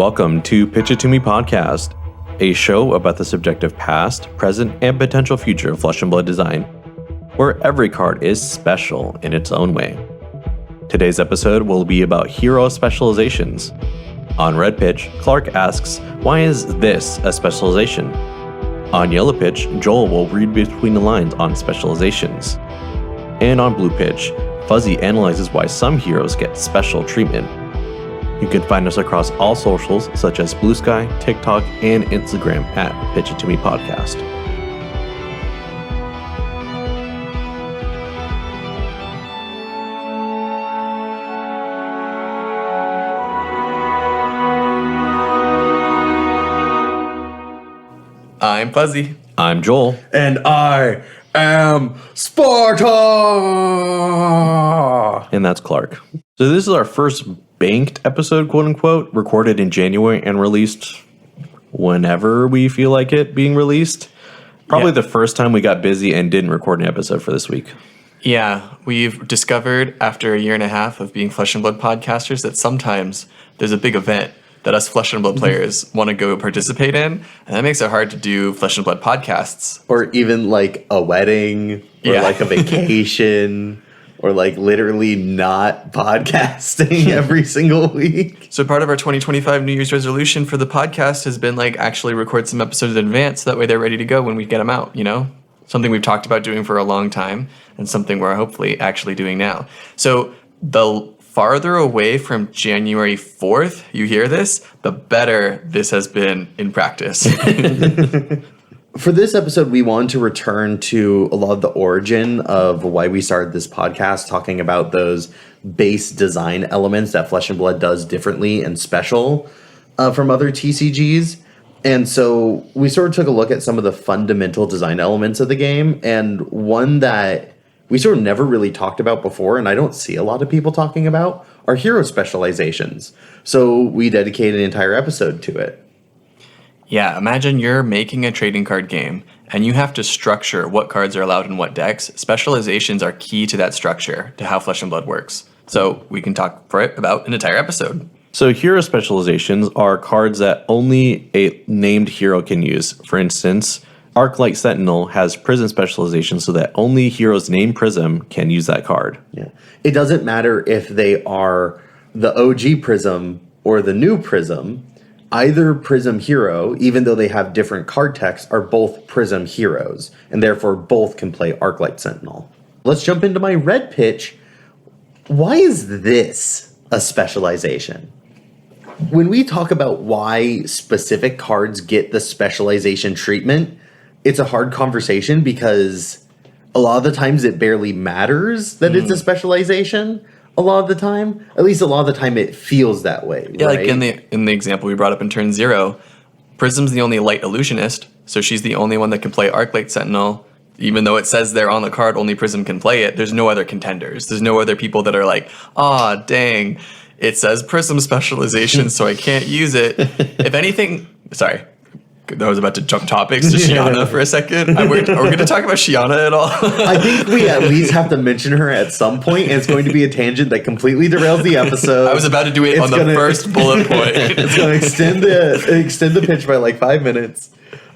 Welcome to Pitch It To Me podcast, a show about the subjective past, present, and potential future of Flesh and Blood design, where every card is special in its own way. Today's episode will be about hero specializations. On Red Pitch, Clark asks, why is this a specialization? On Yellow Pitch, Joel will read between the lines on specializations. And on Blue Pitch, Fuzzy analyzes why some heroes get special treatment. You can find us across all socials such as Bluesky, TikTok, and Instagram at Pitch It To Me Podcast. I'm Fuzzy. I'm Joel. And I am Sparta! And that's Clark. So this is our first banked episode, quote unquote, recorded in January and released whenever we feel like it being released. Probably the first time we got busy and didn't record an episode for this week. Yeah, we've discovered after a year and a half of being Flesh and Blood podcasters that sometimes there's a big event that us Flesh and Blood players want to go participate in, and that makes it hard to do Flesh and Blood podcasts. Or even like a wedding, or like a vacation, or like literally not podcasting every single week. So part of our 2025 New Year's resolution for the podcast has been like actually record some episodes in advance, so that way they're ready to go when we get them out, you know? Something we've talked about doing for a long time, and something we're hopefully actually doing now. So the farther away from January 4th you hear this, the better this has been in practice. For this episode, we wanted to return to a lot of the origin of why we started this podcast, talking about those base design elements that Flesh and Blood does differently and special from other TCGs. And so we sort of took a look at some of the fundamental design elements of the game, and one that we sort of never really talked about before, and I don't see a lot of people talking about, are hero specializations. So we dedicated an entire episode to it. Yeah, imagine you're making a trading card game, and you have to structure what cards are allowed in what decks. Specializations are key to that structure, to how Flesh and Blood works. So we can talk about an entire episode. So hero specializations are cards that only a named hero can use. For instance, Arclight Sentinel has Prism specialization so that only heroes named Prism can use that card. Yeah. It doesn't matter if they are the OG Prism or the new Prism. Either Prism hero, even though they have different card texts, are both Prism heroes, and therefore both can play Arclight Sentinel. Let's jump into my red pitch. Why is this a specialization? When we talk about why specific cards get the specialization treatment, it's a hard conversation because a lot of the times it barely matters that it's a specialization. A lot of the time, at least a lot of the time, it feels that way. Yeah, right? like in the example we brought up in turn 0, Prism's the only light illusionist, so she's the only one that can play Arclight Sentinel. Even though it says there on the card only Prism can play it, there's no other contenders. There's no other people that are like, dang, it says Prism specialization, so I can't use it. If anything, sorry. I was about to jump topics to Shiana for a second. Are we going to talk about Shiana at all? I think we at least have to mention her at some point, and it's going to be a tangent that completely derails the episode. I was about to do it on the first bullet point. It's going to extend the pitch by like 5 minutes.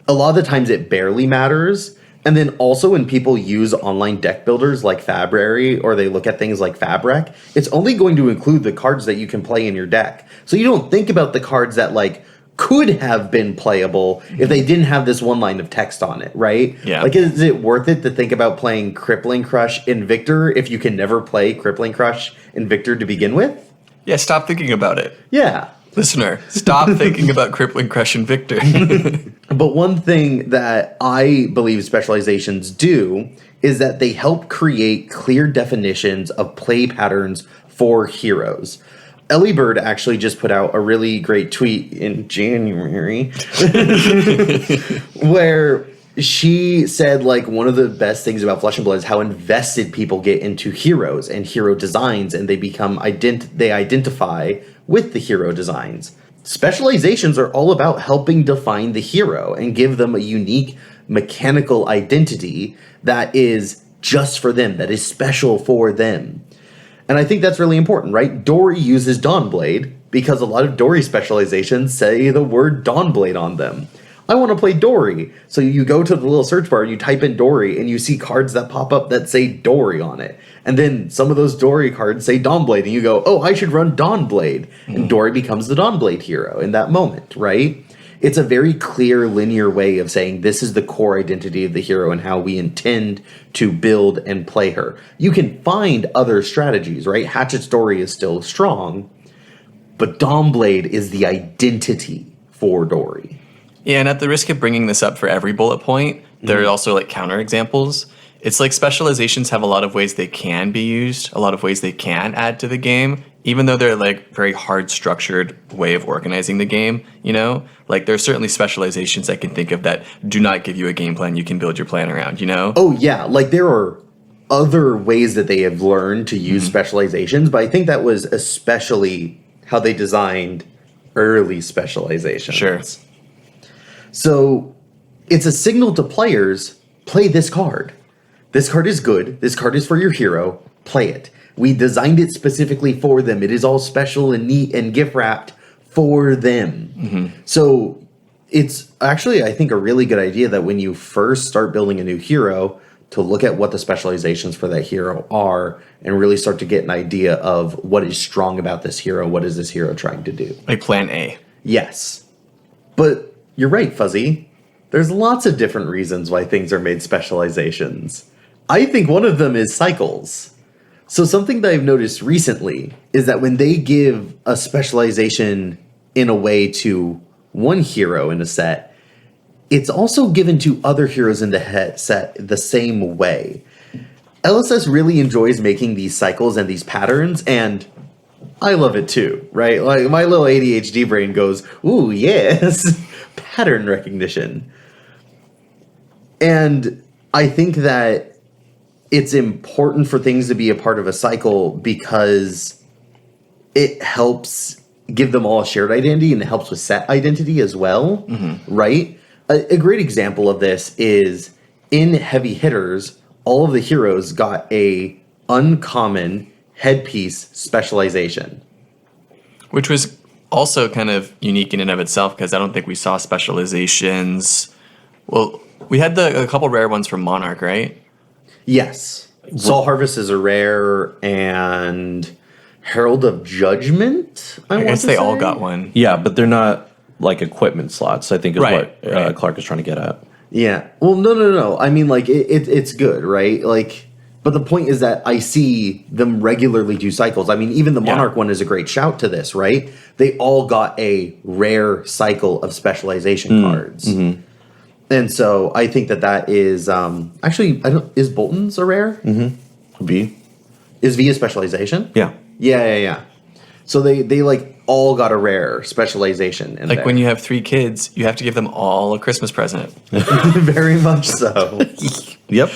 A lot of the times it barely matters. And then also when people use online deck builders like Fabrary, or they look at things like Fabric, it's only going to include the cards that you can play in your deck. So you don't think about the cards that like could have been playable if they didn't have this one line of text on it, right? Yeah. Like, is it worth it to think about playing Crippling Crush in Victor if you can never play Crippling Crush in Victor to begin with? Yeah, stop thinking about it. Yeah. Listener, stop thinking about Crippling Crush and Victor. But one thing that I believe specializations do is that they help create clear definitions of play patterns for heroes. Ellie Bird actually just put out a really great tweet in January where she said, like, one of the best things about Flesh and Blood is how invested people get into heroes and hero designs, and they become they identify with the hero designs. Specializations are all about helping define the hero and give them a unique mechanical identity that is just for them, that is special for them. And I think that's really important, right? Dory uses Dawnblade because a lot of Dory specializations say the word Dawnblade on them. I want to play Dory. So you go to the little search bar, you type in Dory, and you see cards that pop up that say Dory on it. And then some of those Dory cards say Dawnblade, and you go, oh, I should run Dawnblade. And Dory becomes the Dawnblade hero in that moment, right? It's a very clear linear way of saying this is the core identity of the hero and how we intend to build and play her. You can find other strategies, right? Hatchet's Dory is still strong, but Dawnblade is the identity for Dory. Yeah, and at the risk of bringing this up for every bullet point, there are also like counter examples. It's like specializations have a lot of ways they can be used, a lot of ways they can add to the game, even though they're like very hard structured way of organizing the game, you know? Like there's certainly specializations I can think of that do not give you a game plan you can build your plan around, you know? Oh yeah, like there are other ways that they have learned to use specializations, but I think that was especially how they designed early specializations. Sure. So it's a signal to players, play this card. This card is good. This card is for your hero. Play it. We designed it specifically for them. It is all special and neat and gift wrapped for them. So it's actually, I think, a really good idea that when you first start building a new hero, to look at what the specializations for that hero are and really start to get an idea of what is strong about this hero. What is this hero trying to do? Like plan A. Yes. But you're right, Fuzzy. There's lots of different reasons why things are made specializations. I think one of them is cycles. So something that I've noticed recently is that when they give a specialization in a way to one hero in a set, it's also given to other heroes in the set the same way. LSS really enjoys making these cycles and these patterns, and I love it too, right? Like my little ADHD brain goes, ooh, yes, pattern recognition. And I think that it's important for things to be a part of a cycle because it helps give them all a shared identity and it helps with set identity as well, right? A great example of this is in Heavy Hitters, all of the heroes got a uncommon headpiece specialization. Which was also kind of unique in and of itself because I don't think we saw specializations. Well, we had a couple rare ones from Monarch, right? Yes. Soul Harvest is a rare, and Herald of Judgment, I guess they all got one. Yeah, but they're not like equipment slots, I think is Right, what right. Clark is trying to get at. Yeah. Well, no. I mean, like, it's good, right? Like, but the point is that I see them regularly do cycles. I mean, even the Monarch one is a great shout to this, right? They all got a rare cycle of specialization cards. And so I think that is actually, is Bolton's a rare? V? Is V a specialization? Yeah. Yeah. So they like all got a rare specialization in Like there. when you have 3 kids, you have to give them all a Christmas present. Very much so. Yep.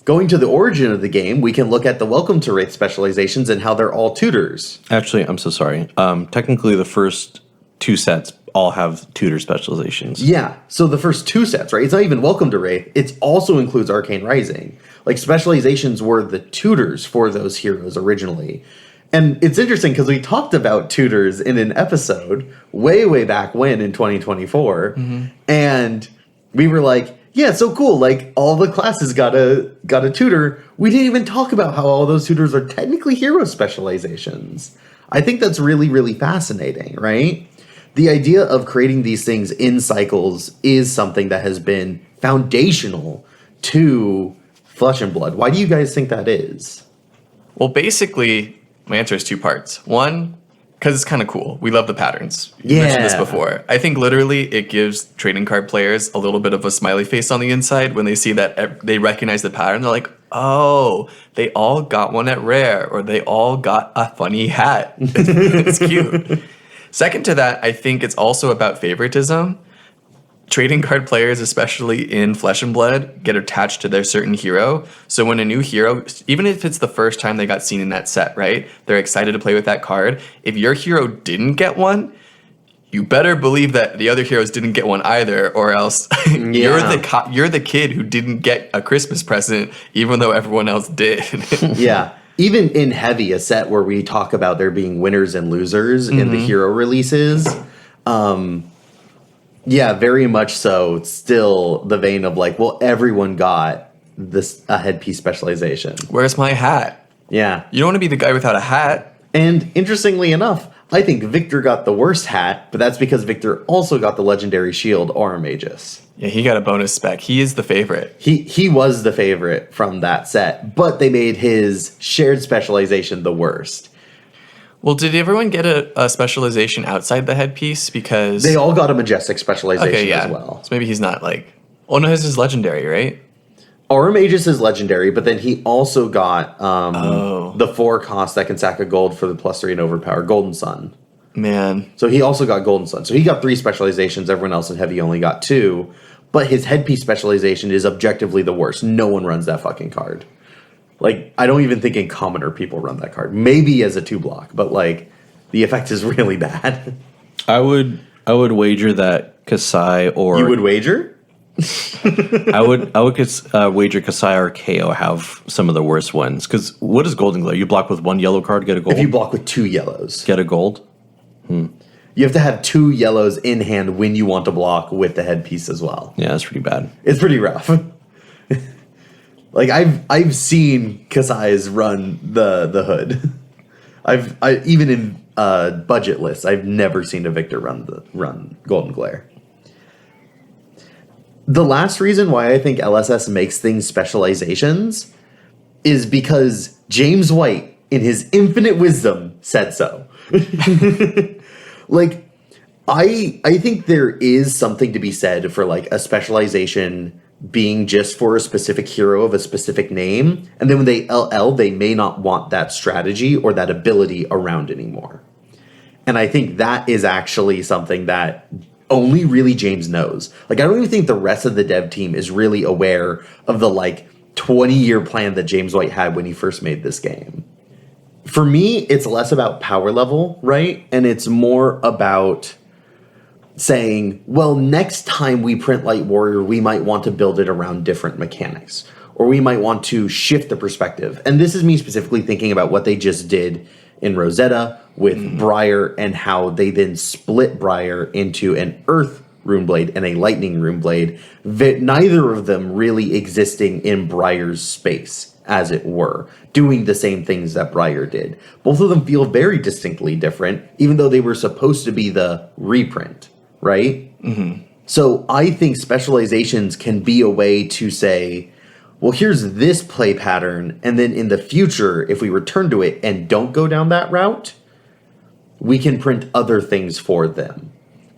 Going to the origin of the game, we can look at the Welcome to Wraith specializations and how they're all tutors. Actually, I'm so sorry. Technically, the first 2 sets all have tutor specializations. Yeah, so the first 2 sets, right? It's not even Welcome to Wraith. It also includes Arcane Rising. Like, specializations were the tutors for those heroes originally. And it's interesting because we talked about tutors in an episode way back when in 2024. And we were like, yeah, so cool. Like, all the classes got a tutor. We didn't even talk about how all those tutors are technically hero specializations. I think that's really fascinating, right? The idea of creating these things in cycles is something that has been foundational to Flesh and Blood. Why do you guys think that is? Well, basically, my answer is 2 parts. One, because it's kind of cool. We love the patterns. You mentioned this before. I think literally it gives trading card players a little bit of a smiley face on the inside when they see that they recognize the pattern. They're like, oh, they all got one at rare, or they all got a funny hat. It's cute. Second to that, I think it's also about favoritism. Trading card players, especially in Flesh and Blood, get attached to their certain hero. So when a new hero, even if it's the first time they got seen in that set, right? They're excited to play with that card. If your hero didn't get one, you better believe that the other heroes didn't get one either, or else you're the kid who didn't get a Christmas present, even though everyone else did. Yeah. even in Heavy, a set where we talk about there being winners and losers in the hero releases, yeah, very much so. It's still the vein of like, well, everyone got a headpiece specialization. Where's my hat? Yeah. You don't want to be the guy without a hat. And interestingly enough, I think Victor got the worst hat, but that's because Victor also got the legendary shield Aura Magus. Yeah, he got a bonus spec. He is the favorite. He was the favorite from that set, but they made his shared specialization the worst. Well, did everyone get a specialization outside the headpiece? Because They all got a majestic specialization okay, yeah. as well. So maybe he's not like... Oh, no, his is legendary, right? Aura Magus is legendary, but then he also got the 4 cost that can sack a gold for the +3 and overpower Golden Sun. Man. So he also got Golden Sun. So he got 3 specializations. Everyone else in Heavy only got 2. But his headpiece specialization is objectively the worst. No one runs that fucking card. Like, I don't even think in Commoner people run that card. Maybe as a 2-block, but like, the effect is really bad. I would wager that Kasai or You would wager? I would wager Kasai or KO have some of the worst ones. Because what is Golden Glare? You block with 1 yellow card, get a gold. If you block with 2 yellows. Get a gold. You have to have 2 yellows in hand when you want to block with the headpiece as well. Yeah, that's pretty bad. It's pretty rough. Like I've seen Kasai's run the hood. I even in budget lists, I've never seen a Victor run Golden Glare. The last reason why I think LSS makes things specializations is because James White, in his infinite wisdom, said so. Like, I think there is something to be said for like a specialization being just for a specific hero of a specific name, and then when they LL, they may not want that strategy or that ability around anymore. And I think that is actually something that only really James knows. Like, I don't even think the rest of the dev team is really aware of the like 20-year plan that James White had when he first made this game. For me, it's less about power level, right? And it's more about saying, well, next time we print Light Warrior, we might want to build it around different mechanics, or we might want to shift the perspective. And this is me specifically thinking about what they just did in Rosetta with Briar, and how they then split Briar into an Earth Runeblade and a Lightning Runeblade, neither of them really existing in Briar's space, as it were, doing the same things that Briar did. Both of them feel very distinctly different, even though they were supposed to be the reprint, right? So I think specializations can be a way to say, well, here's this play pattern, and then in the future, if we return to it and don't go down that route, we can print other things for them.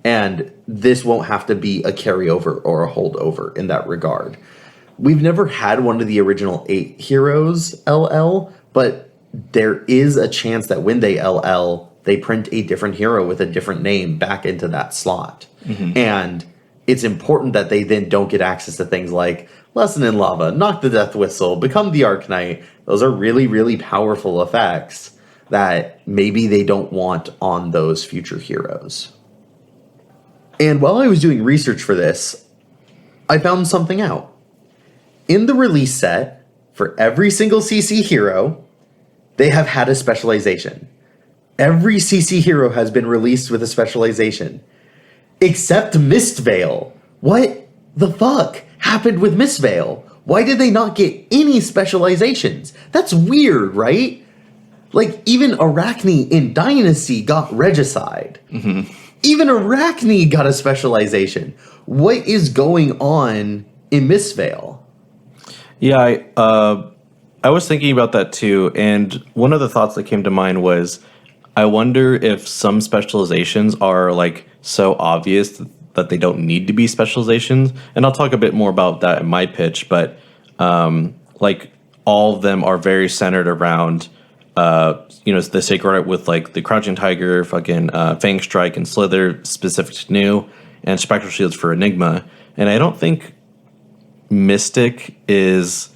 And this won't have to be a carryover or a holdover in that regard. We've never had one of the original 8 heroes LL, but there is a chance that when they LL, they print a different hero with a different name back into that slot. And it's important that they then don't get access to things like Lesson in Lava, Knock the Death Whistle, Become the Arknight. Those are really, really powerful effects that maybe they don't want on those future heroes. And while I was doing research for this, I found something out. In the release set, for every single CC hero, they have had a specialization. Every CC hero has been released with a specialization. Except Mistveil. What the fuck happened with Mistveil? Why did they not get any specializations? That's weird, right? Like, even Arachne in Dynasty got Regicide. Even Arachne got a specialization. What is going on in Mistveil? Yeah, I was thinking about that too, and one of the thoughts that came to mind was, I wonder if some specializations are like so obvious that they don't need to be specializations. And I'll talk a bit more about that in my pitch, but like all of them are very centered around the Sacred Art with like the Crouching Tiger, fucking Fang Strike and Slither specific to new, and Spectral Shields for Enigma. And I don't think Mystic is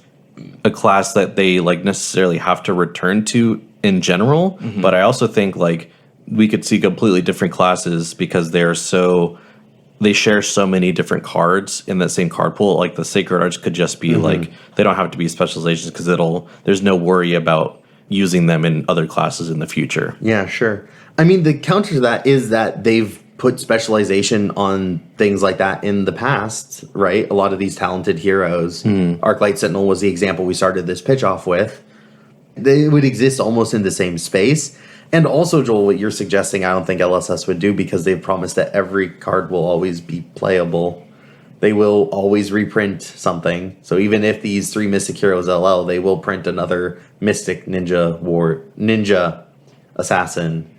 a class that they like necessarily have to return to in general, but I also think like we could see completely different classes because they share so many different cards in that same card pool. Like the Sacred Arts could just be like, they don't have to be specializations because there's no worry about using them in other classes in the future. Yeah, sure. I mean, the counter to that is that they've put specialization on things like that in the past, right? A lot of these talented heroes. Arclight Sentinel was the example we started this pitch off with. They would exist almost in the same space. And also, Joel, what you're suggesting, I don't think LSS would do because they've promised that every card will always be playable. They will always reprint something. So even if these 3 Mystic Heroes LL, they will print another Mystic Ninja Assassin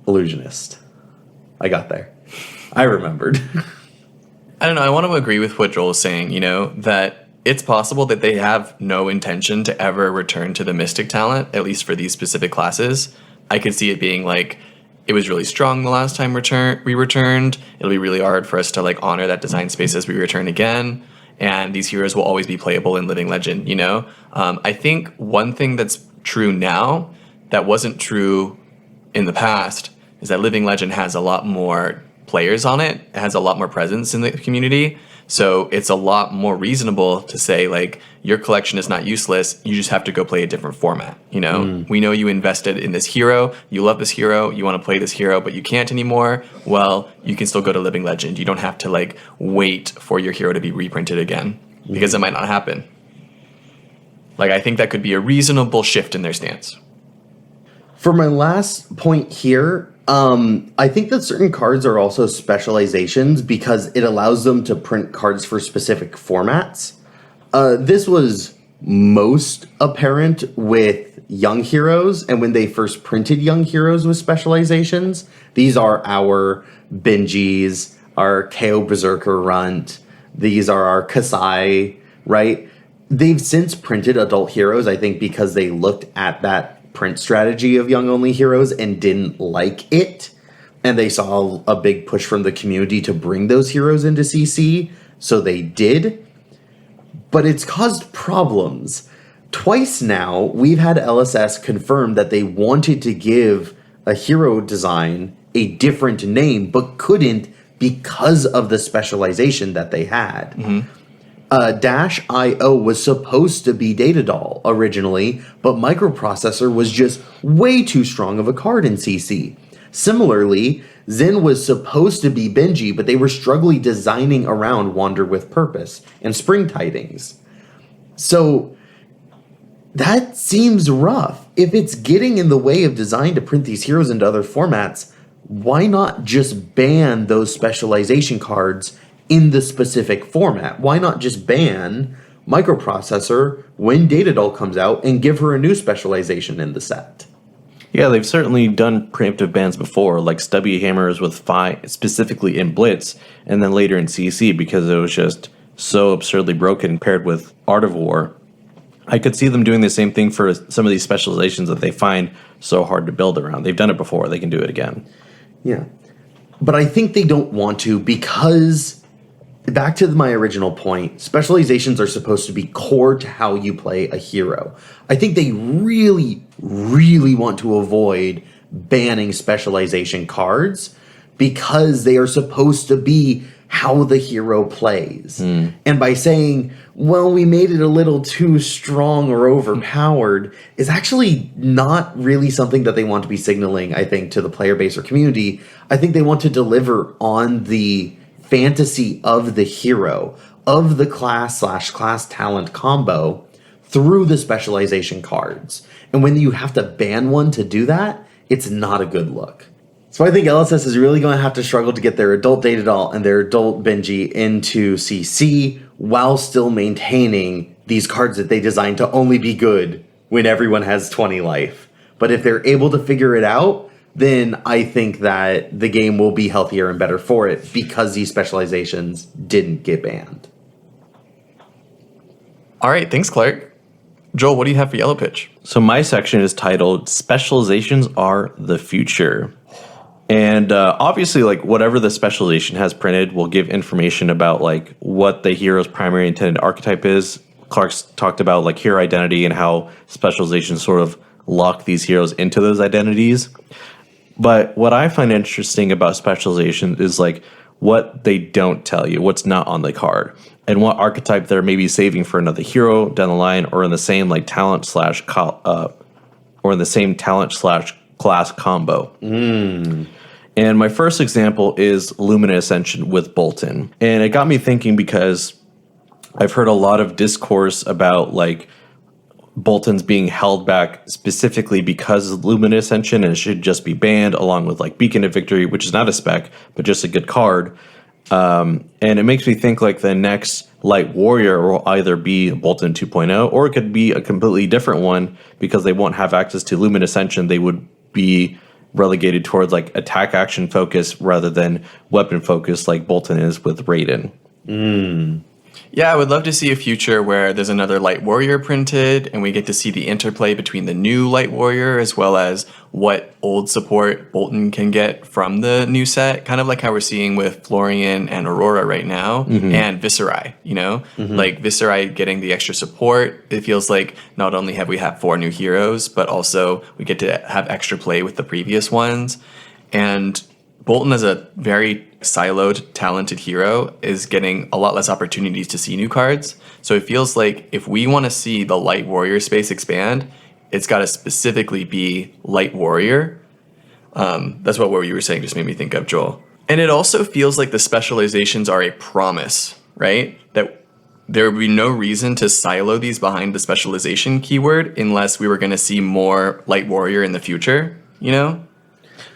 Illusionist. I got there. I remembered. I don't know. I want to agree with what Joel is saying, that it's possible that they have no intention to ever return to the Mystic talent, at least for these specific classes. I could see it being like, it was really strong the last time we returned. It'll be really hard for us to honor that design space as we return again. And these heroes will always be playable in Living Legend, I think one thing that's true now that wasn't true in the past is that Living Legend has a lot more players on it. It has a lot more presence in the community. So it's a lot more reasonable to say, your collection is not useless. You just have to go play a different format. We know you invested in this hero. You love this hero. You want to play this hero, but you can't anymore. Well, you can still go to Living Legend. You don't have to wait for your hero to be reprinted again because it might not happen. I think that could be a reasonable shift in their stance. For my last point here, I think that certain cards are also specializations because it allows them to print cards for specific formats. This was most apparent with Young Heroes, and when they first printed Young Heroes with specializations. These are our Benjis, our KO Berserker Runt. These are our Kasai, right? They've since printed Adult Heroes, I think, because they looked at that print strategy of Young Only Heroes and didn't like it. And they saw a big push from the community to bring those heroes into CC, so they did. But it's caused problems. Twice now, we've had LSS confirm that they wanted to give a hero design a different name, but couldn't because of the specialization that they had. Dash IO was supposed to be Datadol originally, but Microprocessor was just way too strong of a card in CC. Similarly, Zen was supposed to be Benji, but they were struggling designing around Wander with Purpose and Spring Tidings. So that seems rough. If it's getting in the way of design to print these heroes into other formats, why not just ban those specialization cards in the specific format? Why not just ban Microprocessor when Datadol comes out and give her a new specialization in the set? Yeah, they've certainly done preemptive bans before, like Stubby Hammers with Phi specifically in Blitz, and then later in CC because it was just so absurdly broken paired with Art of War. I could see them doing the same thing for some of these specializations that they find so hard to build around. They've done it before. They can do it again. Yeah. But I think they don't want to because, back to my original point, specializations are supposed to be core to how you play a hero. I think they really, really want to avoid banning specialization cards because they are supposed to be how the hero plays. And by saying, well, we made it a little too strong or overpowered is actually not really something that they want to be signaling, I think, to the player base or community. I think they want to deliver on the fantasy of the hero, of the class/class talent combo through the specialization cards. And when you have to ban one to do that, it's not a good look. So I think LSS is really going to have to struggle to get their adult Datadol and their adult Benji into CC while still maintaining these cards that they designed to only be good when everyone has 20 life. But if they're able to figure it out, then I think that the game will be healthier and better for it because these specializations didn't get banned. All right, thanks, Clark. Joel, what do you have for Yellow Pitch? So my section is titled Specializations Are the Future. And obviously, whatever the specialization has printed will give information about what the hero's primary intended archetype is. Clark's talked about hero identity and how specializations sort of lock these heroes into those identities. But what I find interesting about specialization is what they don't tell you, what's not on the card, and what archetype they're maybe saving for another hero down the line or in the same talent / or in the same talent / class combo. And my first example is Lumina Ascension with Bolton. And it got me thinking because I've heard a lot of discourse about like Bolton's being held back specifically because of Lumina Ascension, and it should just be banned along with like Beacon of Victory, which is not a spec, but just a good card. And it makes me think like the next Light Warrior will either be Bolton 2.0 or it could be a completely different one because they won't have access to Lumina Ascension. They would be relegated towards like attack action focus rather than weapon focus like Bolton is with Raiden. Yeah, I would love to see a future where there's another Light Warrior printed and we get to see the interplay between the new Light Warrior as well as what old support Bolton can get from the new set, kind of like how we're seeing with Florian and Aurora right now, and Viserai, you know? Like Viserai getting the extra support. It feels like not only have we had 4 new heroes, but also we get to have extra play with the previous ones. And Bolton, as a very siloed, talented hero, is getting a lot less opportunities to see new cards. So it feels like if we want to see the Light Warrior space expand, it's got to specifically be Light Warrior. That's what you were saying just made me think of, Joel. And it also feels like the specializations are a promise, right? That there would be no reason to silo these behind the specialization keyword unless we were going to see more Light Warrior in the future, you know?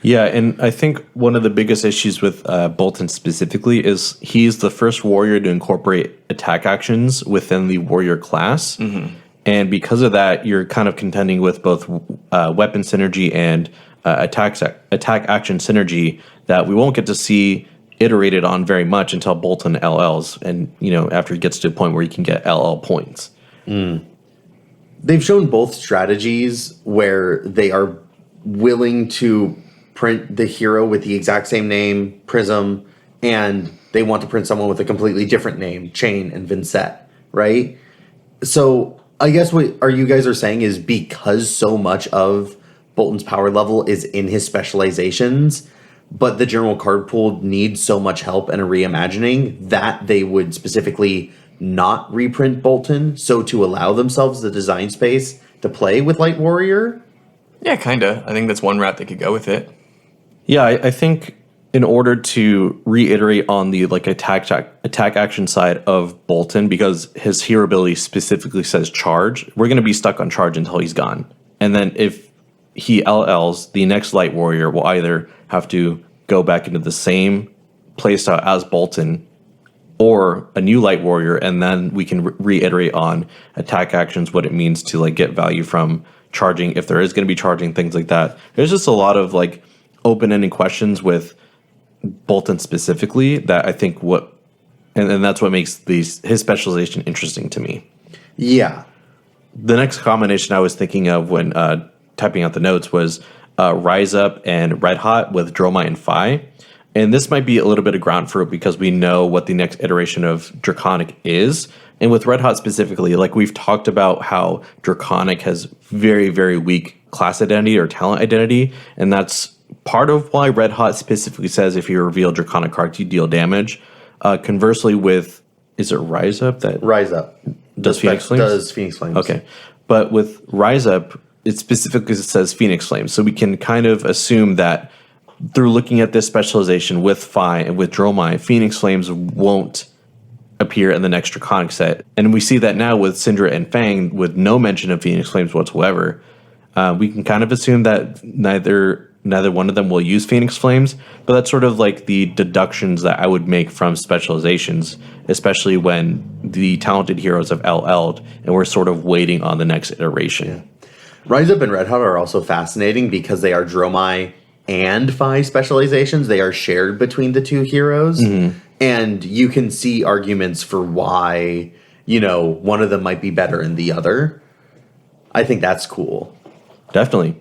Yeah, and I think one of the biggest issues with Bolton specifically is he's the first warrior to incorporate attack actions within the warrior class. And because of that, you're kind of contending with both weapon synergy and attack action synergy that we won't get to see iterated on very much until Bolton LLs, and you know, after it gets to a point where you can get LL points. They've shown both strategies where they are willing to print the hero with the exact same name, Prism, and they want to print someone with a completely different name, Chain and Vincent, right? So I guess what you guys are saying is because so much of Bolton's power level is in his specializations, but the general card pool needs so much help and a reimagining that they would specifically not reprint Bolton, so to allow themselves the design space to play with Light Warrior? Yeah, kinda. I think that's one route they could go with it. Yeah, I think in order to reiterate on the like attack action side of Bolton, because his hero ability specifically says charge, we're going to be stuck on charge until he's gone. And then if he LLs, the next Light Warrior will either have to go back into the same playstyle as Bolton or a new Light Warrior, and then we can reiterate on attack actions, what it means to like get value from charging, if there is going to be charging, things like that. There's just a lot of like open-ended questions with Bolton specifically that I think and that's what makes his specialization interesting to me. Yeah. The next combination I was thinking of when typing out the notes was Rise Up and Red Hot with Dromite and Phi. And this might be a little bit of ground fruit because we know what the next iteration of Draconic is. And with Red Hot specifically, like we've talked about how Draconic has very, very weak class identity or talent identity. And that's part of why Red Hot specifically says if you reveal Draconic cards, you deal damage. Conversely with, is it Rise Up? Rise Up. Does Phoenix Flames? Does Phoenix Flames. Okay. But with Rise Up, it specifically says Phoenix Flames. So we can kind of assume that through looking at this specialization with Phi and with Dromai, Phoenix Flames won't appear in the next Draconic set. And we see that now with Syndra and Fang with no mention of Phoenix Flames whatsoever. We can kind of assume that neither one of them will use Phoenix Flames, but that's sort of like the deductions that I would make from specializations, especially when the talented heroes have LL'd and we're sort of waiting on the next iteration. Yeah. Rise Up and Red Hot are also fascinating because they are Dromai and Phi specializations. They are shared between the two heroes. And you can see arguments for why, you know, one of them might be better than the other. I think that's cool. Definitely.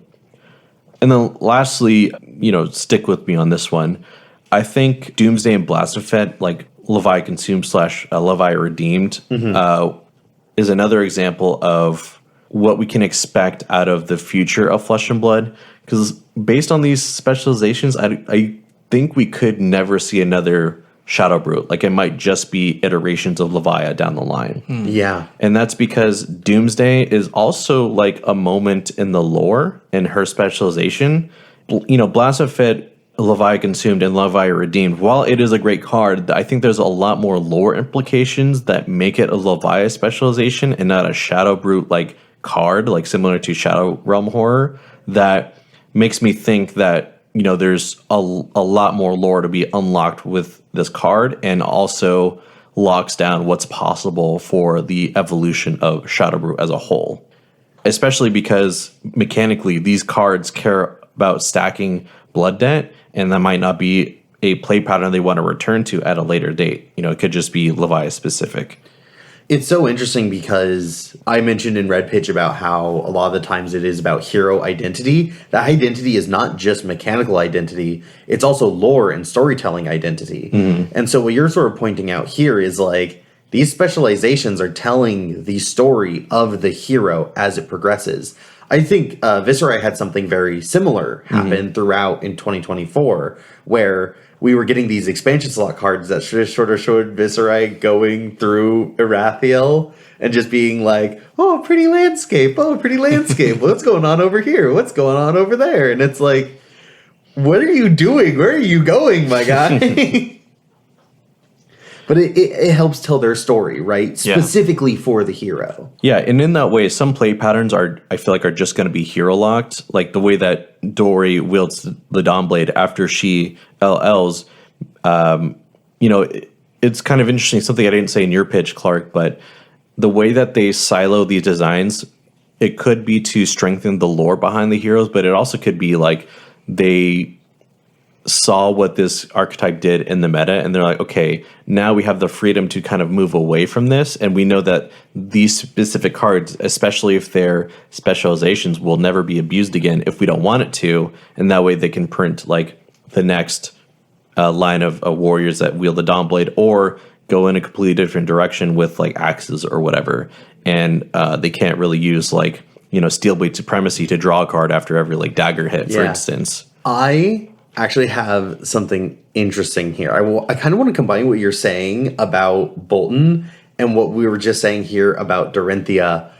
And then lastly, you know, stick with me on this one. I think Doomsday and Blasphephet, like Levi Consumed / Levi Redeemed, is another example of what we can expect out of the future of Flesh and Blood. Because based on these specializations, I think we could never see another Shadow Brute. Like, it might just be iterations of Leviah down the line. Yeah. And that's because Doomsday is also like a moment in the lore in her specialization. You know, Blasphemous, Leviah Consumed, and Leviah Redeemed, while it is a great card, I think there's a lot more lore implications that make it a Leviah specialization and not a Shadow Brute like card, like similar to Shadow Realm Horror, that makes me think that, you know, there's a lot more lore to be unlocked with this card, and also locks down what's possible for the evolution of Shadow Brute as a whole. Especially because mechanically these cards care about stacking blood debt, and that might not be a play pattern they want to return to at a later date. You know, it could just be Leviah specific. It's so interesting because I mentioned in Red Pitch about how a lot of the times it is about hero identity. That identity is not just mechanical identity, it's also lore and storytelling identity. And so what you're sort of pointing out here is like, these specializations are telling the story of the hero as it progresses. I think Viserai had something very similar happen throughout in 2024, where we were getting these expansion slot cards that sort of showed Viserai going through Irathiel and just being like, oh, pretty landscape. Oh, pretty landscape. What's going on over here? What's going on over there? And it's like, what are you doing? Where are you going, my guy? But it helps tell their story, right? Specifically for the hero. Yeah, and in that way, some play patterns I feel like are just going to be hero locked. Like the way that Dory wields the Dawnblade after she LLs. You know, it's kind of interesting. Something I didn't say in your pitch, Clark, but the way that they silo these designs, it could be to strengthen the lore behind the heroes, but it also could be like they saw what this archetype did in the meta, and they're like, okay, now we have the freedom to kind of move away from this, and we know that these specific cards, especially if they're specializations, will never be abused again if we don't want it to, and that way they can print like the next line of warriors that wield the Dawnblade, or go in a completely different direction with like axes or whatever, and they can't really use like, you know, Steelblade Supremacy to draw a card after every like dagger hit, for instance. I actually have something interesting here. I kind of want to combine what you're saying about Bolton and what we were just saying here about Dorinthia.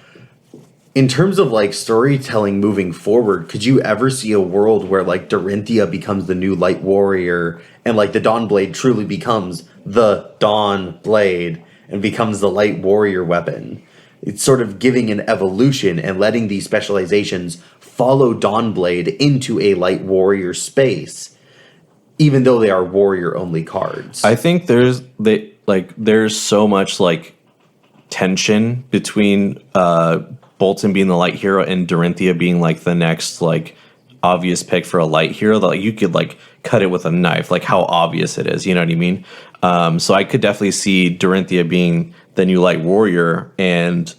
In terms of like storytelling moving forward, could you ever see a world where like Dorinthia becomes the new Light Warrior and like the Dawnblade truly becomes the Dawnblade and becomes the Light Warrior weapon? It's sort of giving an evolution and letting these specializations follow Dawnblade into a Light Warrior space, even though they are warrior-only cards. I think there's so much like tension between Bolton being the light hero and Dorinthia being like the next like obvious pick for a light hero that like, you could like cut it with a knife, like how obvious it is, you know what I mean? So I could definitely see Dorinthia being the new Light Warrior, and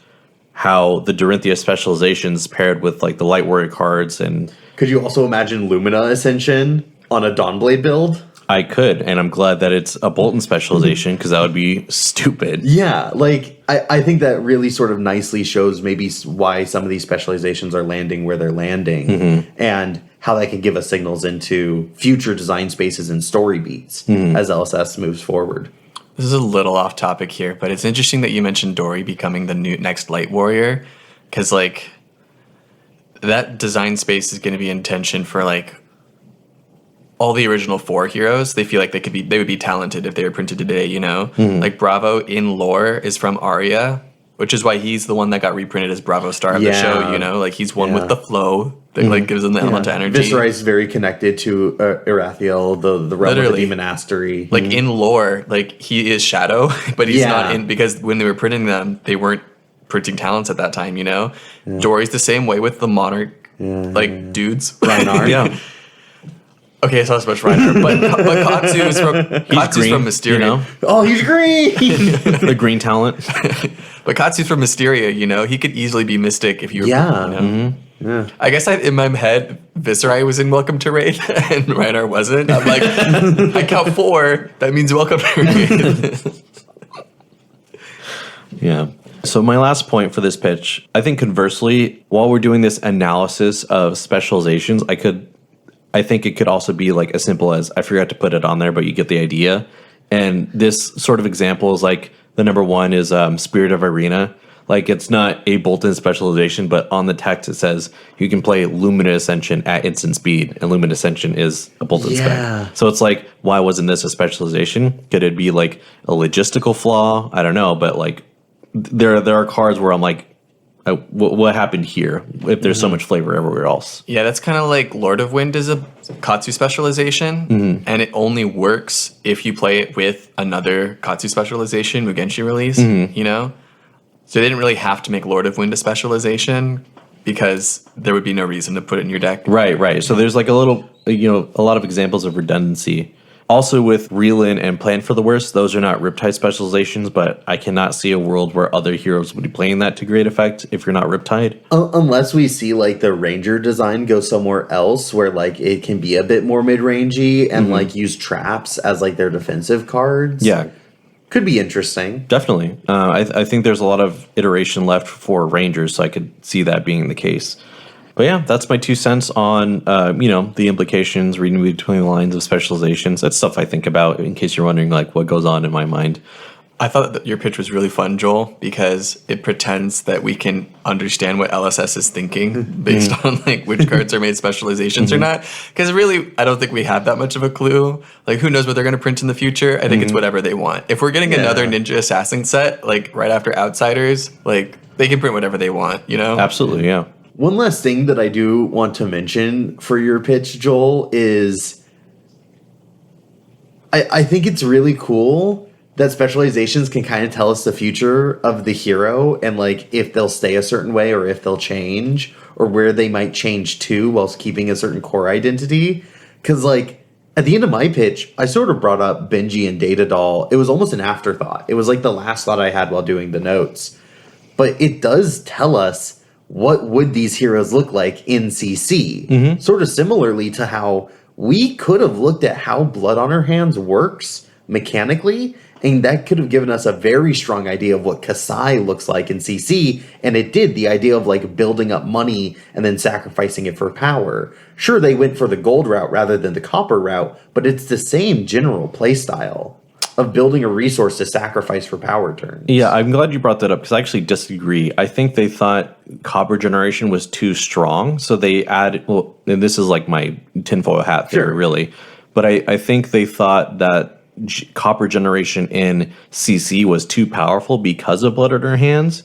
how the Dorinthia specializations paired with like the Light Warrior cards. And could you also imagine Lumina Ascension on a Dawnblade build? I could, and I'm glad that it's a Bolton specialization, because that would be stupid. Yeah, like I think that really sort of nicely shows maybe why some of these specializations are landing where they're landing, and how that can give us signals into future design spaces and story beats as LSS moves forward. This is a little off topic here, but it's interesting that you mentioned Dory becoming the new next Light Warrior, because like that design space is going to be in tension for like all the original 4 heroes. They feel like they would be talented if they were printed today, you know? Like Bravo in lore is from Arya, which is why he's the one that got reprinted as Bravo Star of the show, you know? Like he's one with the flow that like gives him the elemental energy. Viserai is very connected to Irathiel, the realm of the Demonastery. Like in lore, like he is Shadow, but he's not in, because when they were printing them, they weren't printing talents at that time, you know? Dory's the same way with the Monarch, dudes. Reinhardt. Okay, so that's much Reinhardt, but Katsu's from Mysteria. You know? Oh, he's green! The green talent. But Katsu's from Mysteria, you know? He could easily be Mystic if you were... Yeah. You know? Yeah. I guess in my head, Viserai was in Welcome to Raid, and Reinhardt wasn't. I'm like, I count 4. That means Welcome to Raid. Yeah. So my last point for this pitch, I think conversely, while we're doing this analysis of specializations, I think it could also be like as simple as, I forgot to put it on there, but you get the idea. And this sort of example is like the number one is Spirit of Arena. Like it's not a bolt-in specialization, but on the text it says you can play Luminous Ascension at instant speed, and Luminous Ascension is a bolt-in spec. So it's like, why wasn't this a specialization? Could it be like a logistical flaw? I don't know, but like there are cards where I'm like, what happened here if there's so much flavor everywhere else? Yeah, that's kind of like Lord of Wind is a Katsu specialization, and it only works if you play it with another Katsu specialization Mugenshi release, you know? So they didn't really have to make Lord of Wind a specialization because there would be no reason to put it in your deck. Right. So there's like a little, a lot of examples of redundancy. Also with Reel-In and Plan for the Worst, those are not Riptide specializations, but I cannot see a world where other heroes would be playing that to great effect if you're not Riptide. Unless we see like the Ranger design go somewhere else where like it can be a bit more mid-rangey and like use traps as like their defensive cards. Yeah. Could be interesting. Definitely. I think there's a lot of iteration left for Rangers, so I could see that being the case. But yeah, that's my 2 cents on, the implications, reading between the lines of specializations. That's stuff I think about in case you're wondering, like, what goes on in my mind. I thought that your pitch was really fun, Joel, because it pretends that we can understand what LSS is thinking based on, like, which cards are made specializations or not. Because really, I don't think we have that much of a clue. Like, who knows what they're going to print in the future? I think it's whatever they want. If we're getting another Ninja Assassin set, like, right after Outsiders, like, they can print whatever they want, you know? Absolutely, yeah. One last thing that I do want to mention for your pitch, Joel, is I think it's really cool that specializations can kind of tell us the future of the hero and like if they'll stay a certain way or if they'll change or where they might change to whilst keeping a certain core identity. Because like at the end of my pitch, I sort of brought up Benji and Data Doll. It was almost an afterthought. It was like the last thought I had while doing the notes. But it does tell us what would these heroes look like in CC? Sort of similarly to how we could have looked at how Blood on Her Hands works mechanically, and that could have given us a very strong idea of what Kasai looks like in CC, and it did, the idea of like building up money and then sacrificing it for power. Sure, they went for the gold route rather than the copper route, but it's the same general playstyle of building a resource to sacrifice for power turns. Yeah, I'm glad you brought that up because I actually disagree. I think they thought copper generation was too strong, so they added, well, and this is like my tinfoil hat theory, really, but I think they thought that copper generation in CC was too powerful because of Blood on Her Hands,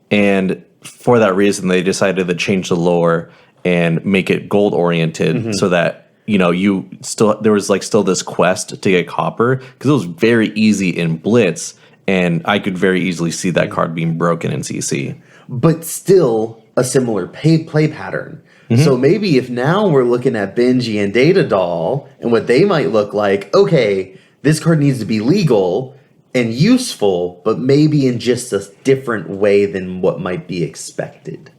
and for that reason, they decided to change the lore and make it gold-oriented so that there was like still this quest to get copper because it was very easy in Blitz, and I could very easily see that card being broken in CC. But still a similar play pattern. So maybe if now we're looking at Benji and Data Doll and what they might look like, okay, this card needs to be legal and useful, but maybe in just a different way than what might be expected.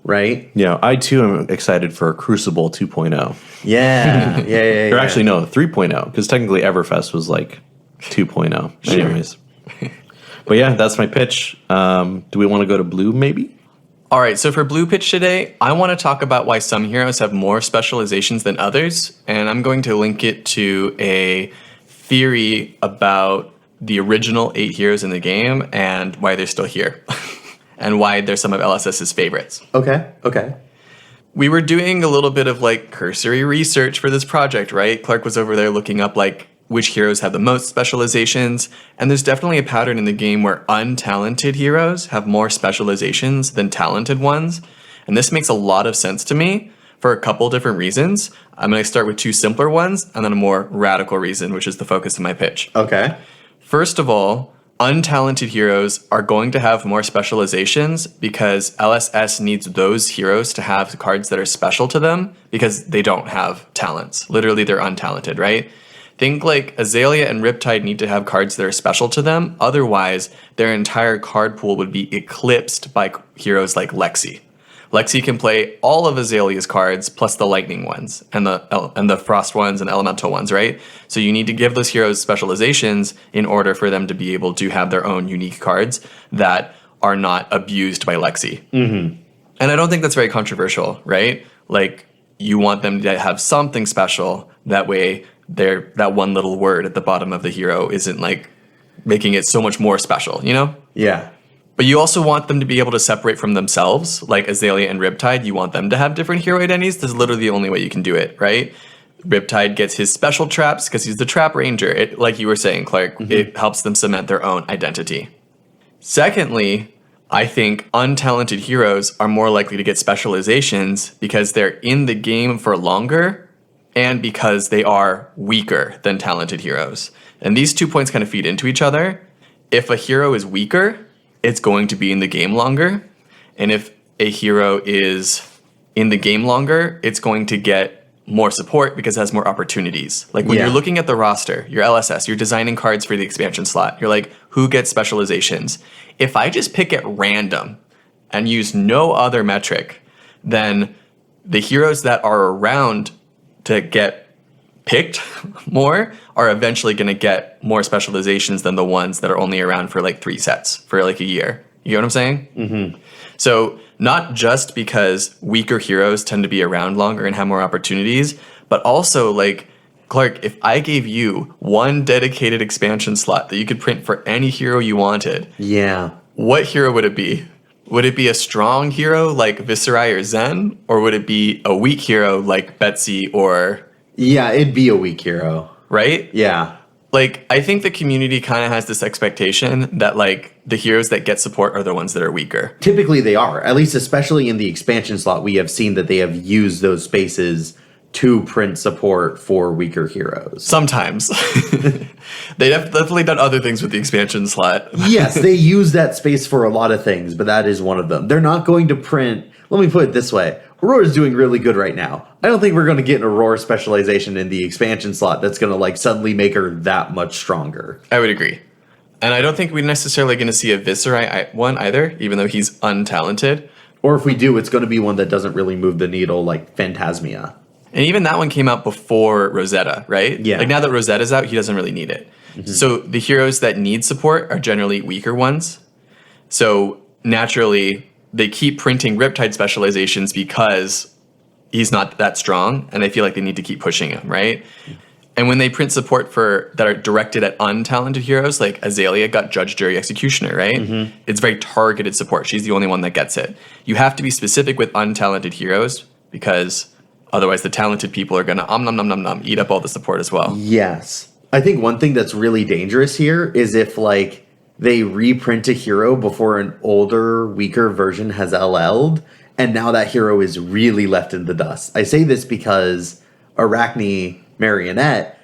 Right? Yeah, I too am excited for Crucible 2.0. Yeah. Or actually, no, 3.0, because technically Everfest was like 2.0. Anyways. But yeah, that's my pitch. Do we want to go to blue, maybe? All right, so for blue pitch today, I want to talk about why some heroes have more specializations than others, and I'm going to link it to a theory about the original 8 heroes in the game and why they're still here. And why they're some of LSS's favorites. Okay. We were doing a little bit of like cursory research for this project, right? Clark was over there looking up like which heroes have the most specializations, and there's definitely a pattern in the game where untalented heroes have more specializations than talented ones, and this makes a lot of sense to me for a couple different reasons. I'm going to start with 2 simpler ones and then a more radical reason, which is the focus of my pitch. Okay. First of all, untalented heroes are going to have more specializations because LSS needs those heroes to have cards that are special to them because they don't have talents. Literally, they're untalented, right? Think like Azalea and Riptide need to have cards that are special to them. Otherwise, their entire card pool would be eclipsed by heroes like Lexi. Lexi can play all of Azalea's cards plus the lightning ones and the frost ones and the elemental ones, right? So you need to give those heroes specializations in order for them to be able to have their own unique cards that are not abused by Lexi. And I don't think that's very controversial, right? Like you want them to have something special. That way that one little word at the bottom of the hero isn't like making it so much more special, you know? Yeah. But you also want them to be able to separate from themselves, like Azalea and Riptide. You want them to have different hero identities. This is literally the only way you can do it, right? Riptide gets his special traps because he's the trap ranger. It, like you were saying, Clark, it helps them cement their own identity. Secondly, I think untalented heroes are more likely to get specializations because they're in the game for longer and because they are weaker than talented heroes. And these 2 points kind of feed into each other. If a hero is weaker, it's going to be in the game longer. And if a hero is in the game longer, it's going to get more support because it has more opportunities. Like when you're looking at the roster, your LSS, you're designing cards for the expansion slot. You're like, who gets specializations? If I just pick at random and use no other metric, then the heroes that are around to get picked more are eventually going to get more specializations than the ones that are only around for like 3 sets for like a year. You know what I'm saying? Mm-hmm. So not just because weaker heroes tend to be around longer and have more opportunities, but also like, Clark, if I gave you one dedicated expansion slot that you could print for any hero you wanted, what hero would it be? Would it be a strong hero like Viserai or Zen? Or would it be a weak hero like Betsy or... Yeah, it'd be a weak hero. Right? Yeah. Like, I think the community kind of has this expectation that, like, the heroes that get support are the ones that are weaker. Typically they are. At least especially in the expansion slot, we have seen that they have used those spaces to print support for weaker heroes. Sometimes. They have definitely done other things with the expansion slot. Yes, they use that space for a lot of things, but that is one of them. They're not going to print... Let me put it this way. Aurora's doing really good right now. I don't think we're going to get an Aurora specialization in the expansion slot that's going to like suddenly make her that much stronger. I would agree. And I don't think we're necessarily going to see a Viserai one either, even though he's untalented. Or if we do, it's going to be one that doesn't really move the needle like Phantasmia. And even that one came out before Rosetta, right? Yeah. Like now that Rosetta's out, he doesn't really need it. Mm-hmm. So the heroes that need support are generally weaker ones. So naturally... they keep printing Riptide specializations because he's not that strong, and they feel like they need to keep pushing him, right? And when they print support for that are directed at untalented heroes, like Azalea got Judge, Jury, Executioner, right? Mm-hmm. It's very targeted support. She's the only one that gets it. You have to be specific with untalented heroes because otherwise the talented people are going to eat up all the support as well. Yes. I think one thing that's really dangerous here is if, like, they reprint a hero before an older, weaker version has LL'd, and now that hero is really left in the dust. I say this because Arachne Marionette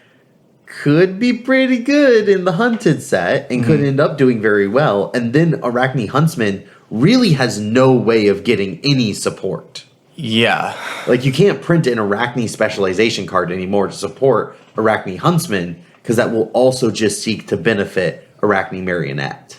could be pretty good in the Hunted set and could end up doing very well, and then Arachne Huntsman really has no way of getting any support. Yeah. Like, you can't print an Arachne specialization card anymore to support Arachne Huntsman, because that will also just seek to benefit Arachne Marionette.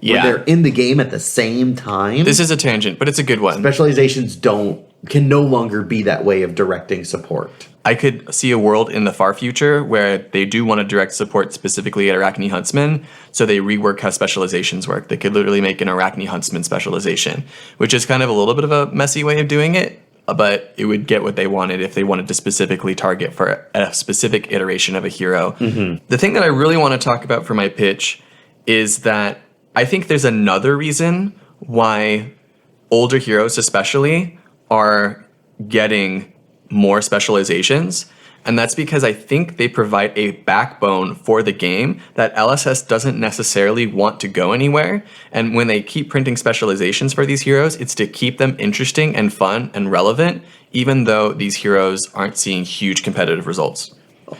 Yeah. When they're in the game at the same time. This is a tangent, but it's a good one. Specializations can no longer be that way of directing support. I could see a world in the far future where they do want to direct support specifically at Arachne Huntsman, so they rework how specializations work. They could literally make an Arachne Huntsman specialization, which is kind of a little bit of a messy way of doing it, but it would get what they wanted if they wanted to specifically target for a specific iteration of a hero. Mm-hmm. The thing that I really want to talk about for my pitch is that I think there's another reason why older heroes especially are getting more specializations, and that's because I think they provide a backbone for the game that LSS doesn't necessarily want to go anywhere. And when they keep printing specializations for these heroes, it's to keep them interesting and fun and relevant, even though these heroes aren't seeing huge competitive results.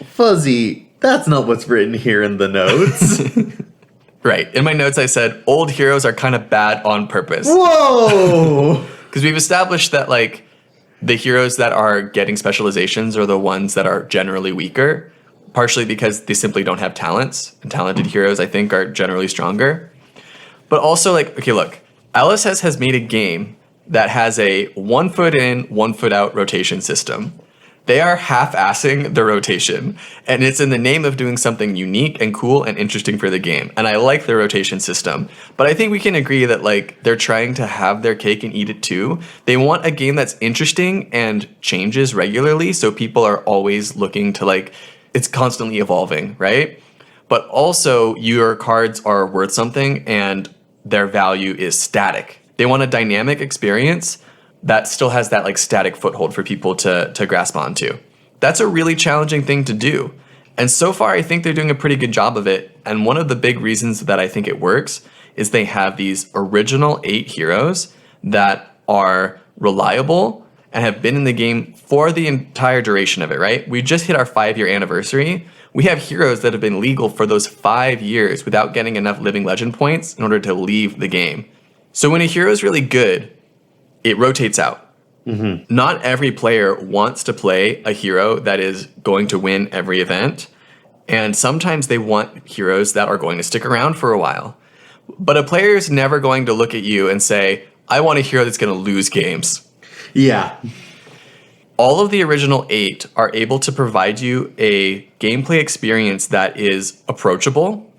Fuzzy, that's not what's written here in the notes. Right. In my notes, I said old heroes are kind of bad on purpose. Whoa! Because we've established that, like, the heroes that are getting specializations are the ones that are generally weaker, partially because they simply don't have talents. And talented heroes, I think, are generally stronger. But also, like, okay, look, LSS has made a game that has a 1 foot in, 1 foot out rotation system. They are half-assing the rotation, and it's in the name of doing something unique and cool and interesting for the game. And I like the rotation system, but I think we can agree that, like, they're trying to have their cake and eat it too. They want a game that's interesting and changes regularly, so people are always looking to, like, it's constantly evolving, right? But also your cards are worth something and their value is static. They want a dynamic experience that still has that like static foothold for people to grasp onto. That's a really challenging thing to do. And so far, I think they're doing a pretty good job of it. And one of the big reasons that I think it works is they have these original 8 heroes that are reliable and have been in the game for the entire duration of it, right? We just hit our 5-year anniversary. We have heroes that have been legal for those 5 years without getting enough living legend points in order to leave the game. So when a hero is really good, it rotates out. Mm-hmm. Not every player wants to play a hero that is going to win every event. And sometimes they want heroes that are going to stick around for a while. But a player is never going to look at you and say, I want a hero that's going to lose games. Yeah. All of the original 8 are able to provide you a gameplay experience that is approachable.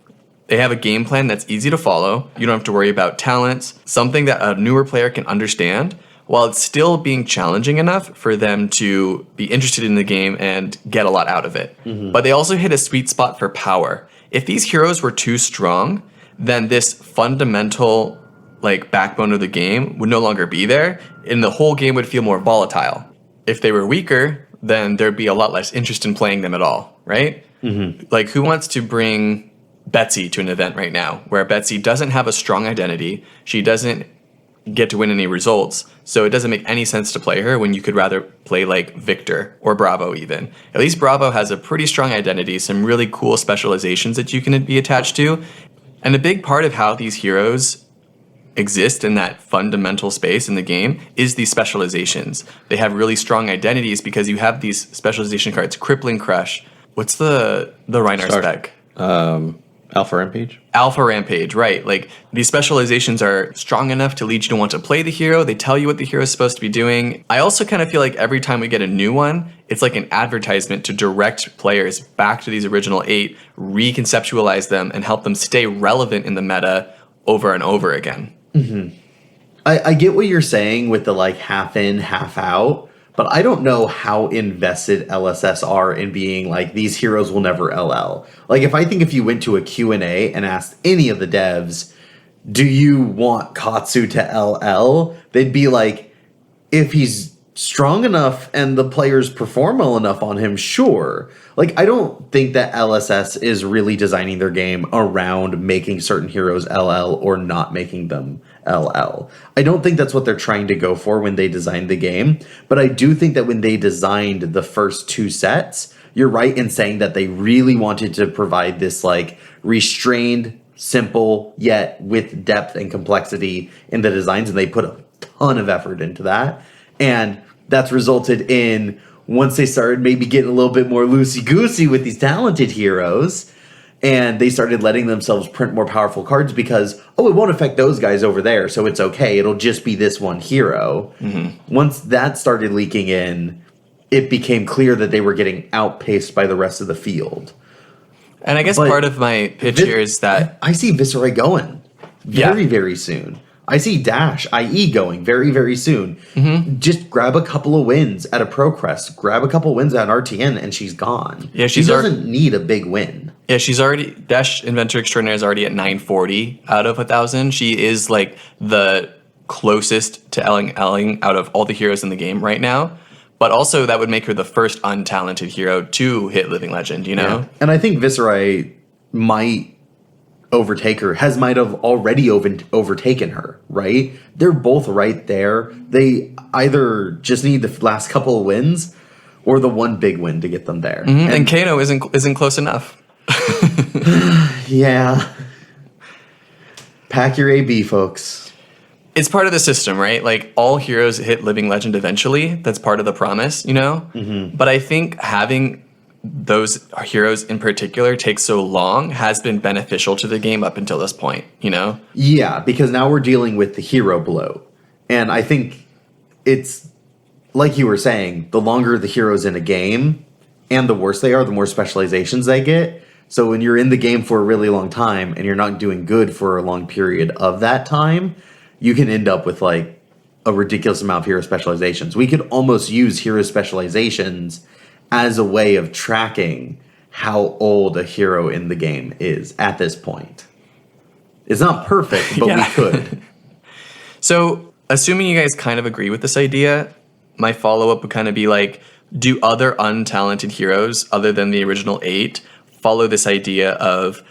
They have a game plan that's easy to follow. You don't have to worry about talents, something that a newer player can understand, while it's still being challenging enough for them to be interested in the game and get a lot out of it. Mm-hmm. But they also hit a sweet spot for power. If these heroes were too strong, then this fundamental like backbone of the game would no longer be there, and the whole game would feel more volatile. If they were weaker, then there'd be a lot less interest in playing them at all, right? Mm-hmm. Like, who wants to bring Betsy to an event right now where Betsy doesn't have a strong identity, she doesn't get to win any results, so it doesn't make any sense to play her when you could rather play like Victor or Bravo even. At least Bravo has a pretty strong identity, some really cool specializations that you can be attached to, and a big part of how these heroes exist in that fundamental space in the game is these specializations. They have really strong identities because you have these specialization cards, Crippling Crush. What's the Reinhardt spec? Alpha Rampage? Alpha Rampage, right. Like, these specializations are strong enough to lead you to want to play the hero. They tell you what the hero is supposed to be doing. I also kind of feel like every time we get a new one, it's like an advertisement to direct players back to these original 8, reconceptualize them, and help them stay relevant in the meta over and over again. Mm-hmm. I get what you're saying with the like half in, half out, but I don't know how invested LSS are in being like, these heroes will never LL. Like, if you went to a Q&A and asked any of the devs, do you want Katsu to LL? They'd be like, if he's strong enough and the players perform well enough on him, sure. Like, I don't think that LSS is really designing their game around making certain heroes LL or not making them LL. I don't think that's what they're trying to go for when they designed the game, but I do think that when they designed the first 2 sets, you're right in saying that they really wanted to provide this like restrained, simple, yet with depth and complexity in the designs, and they put a ton of effort into that. And that's resulted in, once they started maybe getting a little bit more loosey-goosey with these talented heroes, and they started letting themselves print more powerful cards because, it won't affect those guys over there, so it's okay. It'll just be this one hero. Mm-hmm. Once that started leaking in, it became clear that they were getting outpaced by the rest of the field. And I guess part of my pitch here is that I see Viceroy going very soon. I see Dash, IE going very, very soon. Mm-hmm. Just grab a couple of wins at a ProQuest, grab a couple of wins at RTN, and she's gone. Yeah, she doesn't need a big win. Yeah, she's already, Dash Inventor Extraordinaire is already at 940 out of 1,000. She is like the closest to Elling out of all the heroes in the game right now. But also that would make her the first untalented hero to hit Living Legend, you know? Yeah. And I think Viceroy might overtake her, might have already overtaken her, right? They're both right there. They either just need the last couple of wins or the one big win to get them there. Mm-hmm. And Kano isn't close enough. Yeah. Pack your AB, folks. It's part of the system, right? Like, all heroes hit Living Legend eventually. That's part of the promise, you know? Mm-hmm. But I think having those heroes in particular take so long has been beneficial to the game up until this point, you know? Yeah, because now we're dealing with the hero blow. And I think it's, like you were saying, the longer the heroes in a game and the worse they are, the more specializations they get. So when you're in the game for a really long time and you're not doing good for a long period of that time, you can end up with like a ridiculous amount of hero specializations. We could almost use hero specializations as a way of tracking how old a hero in the game is at this point. It's not perfect, but Yeah. we could. So, assuming you guys kind of agree with this idea, my follow-up would kind of be like, do other untalented heroes, other than the original 8, follow this idea of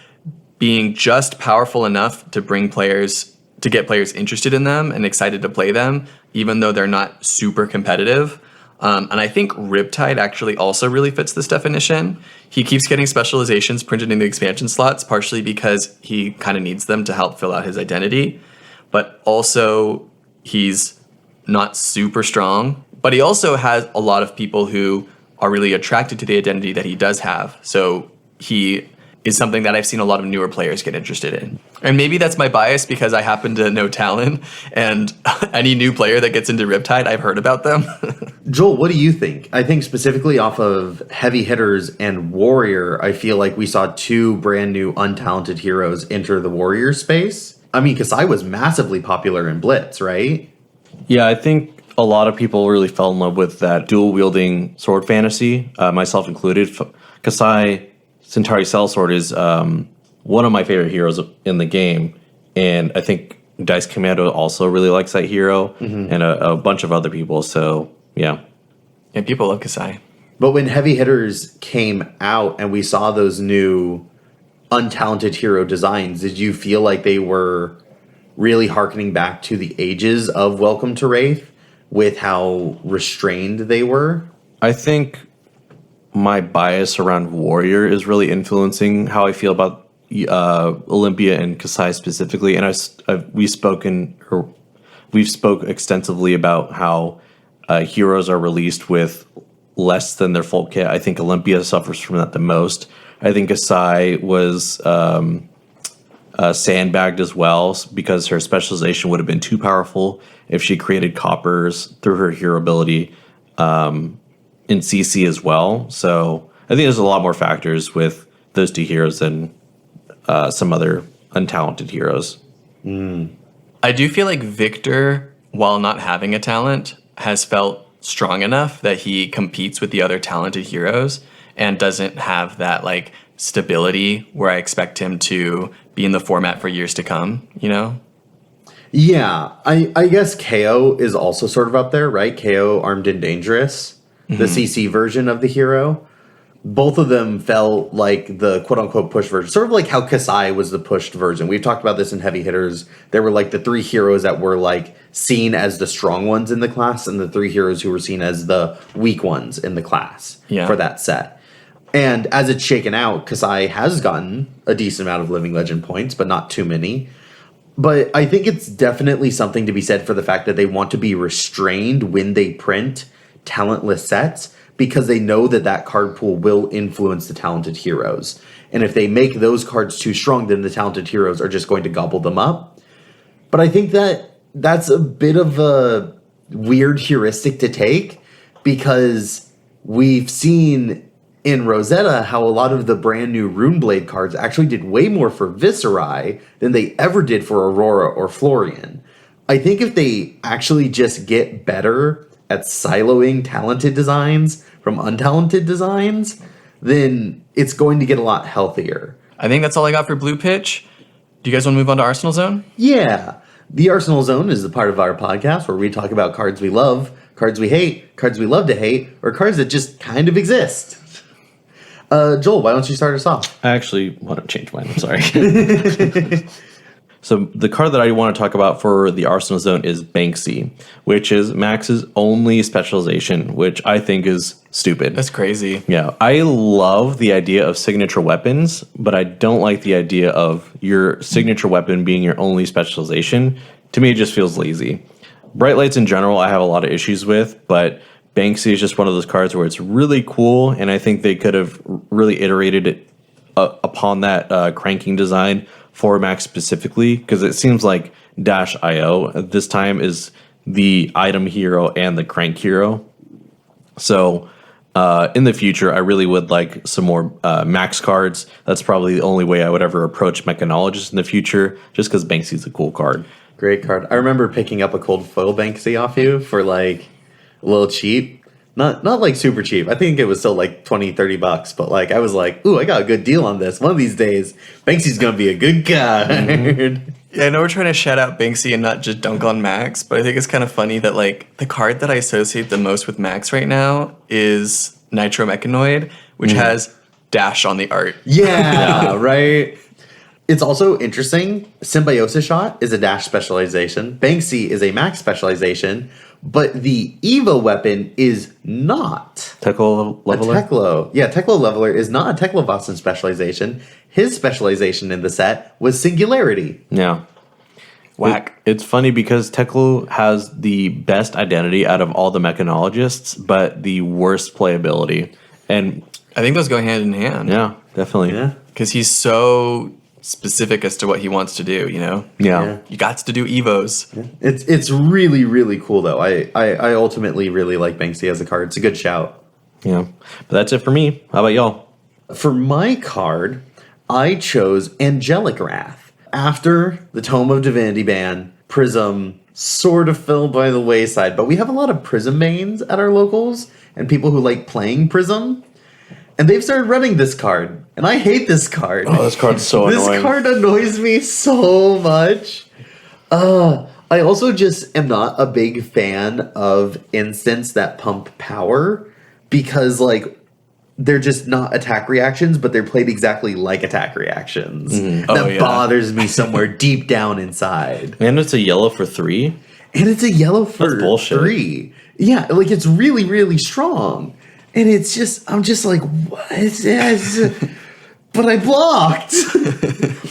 being just powerful enough to to get players interested in them and excited to play them, even though they're not super competitive? And I think Riptide actually also really fits this definition. He keeps getting specializations printed in the expansion slots, partially because he kind of needs them to help fill out his identity. But also, he's not super strong. But he also has a lot of people who are really attracted to the identity that he does have. So he is something that I've seen a lot of newer players get interested in. And maybe that's my bias because I happen to know Talon, and any new player that gets into Riptide, I've heard about them. Joel, what do you think? I think specifically off of Heavy Hitters and Warrior, I feel like we saw 2 brand new untalented heroes enter the Warrior space. I mean, Kasai was massively popular in Blitz, right? Yeah, I think a lot of people really fell in love with that dual-wielding sword fantasy, myself included. Kasai Centauri Sellsword is one of my favorite heroes in the game, and I think Dice Commando also really likes that hero, and a bunch of other people, so yeah. And people love Kasai. But when Heavy Hitters came out and we saw those new untalented hero designs, did you feel like they were really hearkening back to the ages of Welcome to Wraith with how restrained they were? I think my bias around Warrior is really influencing how I feel about Olympia and Kasai specifically, and we've spoke extensively about how heroes are released with less than their full kit. I think Olympia suffers from that the most. I think Kasai was sandbagged as well because her specialization would have been too powerful if she created coppers through her hero ability in CC as well. So I think there's a lot more factors with those 2 heroes than some other untalented heroes. I do feel like Victor, while not having a talent, has felt strong enough that he competes with the other talented heroes and doesn't have that like stability where I expect him to be in the format for years to come, you know? Yeah, I guess KO is also sort of up there, right? KO, Armed and Dangerous, the CC version of the hero. Both of them felt like the quote-unquote push version, sort of like how Kasai was the pushed version. We've talked about this in Heavy Hitters. There were like the 3 heroes that were like seen as the strong ones in the class and the 3 heroes who were seen as the weak ones in the class for that set. And as it's shaken out, Kasai has gotten a decent amount of Living Legend points, but not too many. But I think it's definitely something to be said for the fact that they want to be restrained when they print talentless sets, because they know that that card pool will influence the talented heroes. And if they make those cards too strong, then the talented heroes are just going to gobble them up. But I think that that's a bit of a weird heuristic to take, because we've seen in Rosetta how a lot of the brand new Runeblade cards actually did way more for Viserai than they ever did for Aurora or Florian. I think if they actually just get better at siloing talented designs from untalented designs, then it's going to get a lot healthier. I think that's all I got for Blue Pitch. Do you guys want to move on to Arsenal Zone? Yeah. The Arsenal Zone is the part of our podcast where we talk about cards we love, cards we hate, cards we love to hate, or cards that just kind of exist. Joel, why don't you start us off? I actually want to change mine. I'm sorry. So the card that I want to talk about for the Arsenal Zone is Banksy, which is Max's only specialization, which I think is stupid. That's crazy. Yeah, I love the idea of signature weapons, but I don't like the idea of your signature weapon being your only specialization. To me, it just feels lazy. Bright Lights in general, I have a lot of issues with, but Banksy is just one of those cards where it's really cool, and I think they could have really iterated it upon that cranking design for Max specifically, because it seems like Dash.io this time is the item hero and the crank hero. So in the future, I really would like some more Max cards. That's probably the only way I would ever approach Mechanologist in the future, just because Banksy's a cool card. Great card. I remember picking up a cold foil Banksy off you for like a little cheap. Not like super cheap. I think it was still like $20-$30, but like I was like, ooh, I got a good deal on this. One of these days, Banksy's gonna be a good card. Yeah, I know we're trying to shout out Banksy and not just dunk on Max, but I think it's kind of funny that like the card that I associate the most with Max right now is Nitro Mechanoid, which has Dash on the art. Yeah, right. It's also interesting. Symbiosis Shot is a Dash specialization. Banksy is a Max specialization, but the Evo weapon is not. Teklo Leveler? A Teklo. Yeah, Teklo Leveler is not a Teklo Boston specialization. His specialization in the set was Singularity. Yeah. Whack. It's funny because Teklo has the best identity out of all the mechanologists, but the worst playability. And I think those go hand in hand. yeah, definitely. Yeah. Because he's so specific as to what he wants to do, you know? Yeah. You got to do Evos. It's really, really cool, though. I ultimately really like Banksy as a card. It's a good shout. Yeah. But that's it for me. How about y'all? For my card, I chose Angelic Wrath. After the Tome of Divinity ban, Prism sort of fell by the wayside, but we have a lot of Prism mains at our locals and people who like playing Prism. And they've started running this card, and I hate this card. Oh, this card's so annoying. This card annoys me so much. I also just am not a big fan of instants that pump power because, like, they're just not attack reactions, but they're played exactly like attack reactions. That bothers me somewhere deep down inside. And it's a yellow for 3. And it's a yellow for That's bullshit. 3. Yeah, like it's really, really strong. And it's just, I'm just like, what? But I blocked.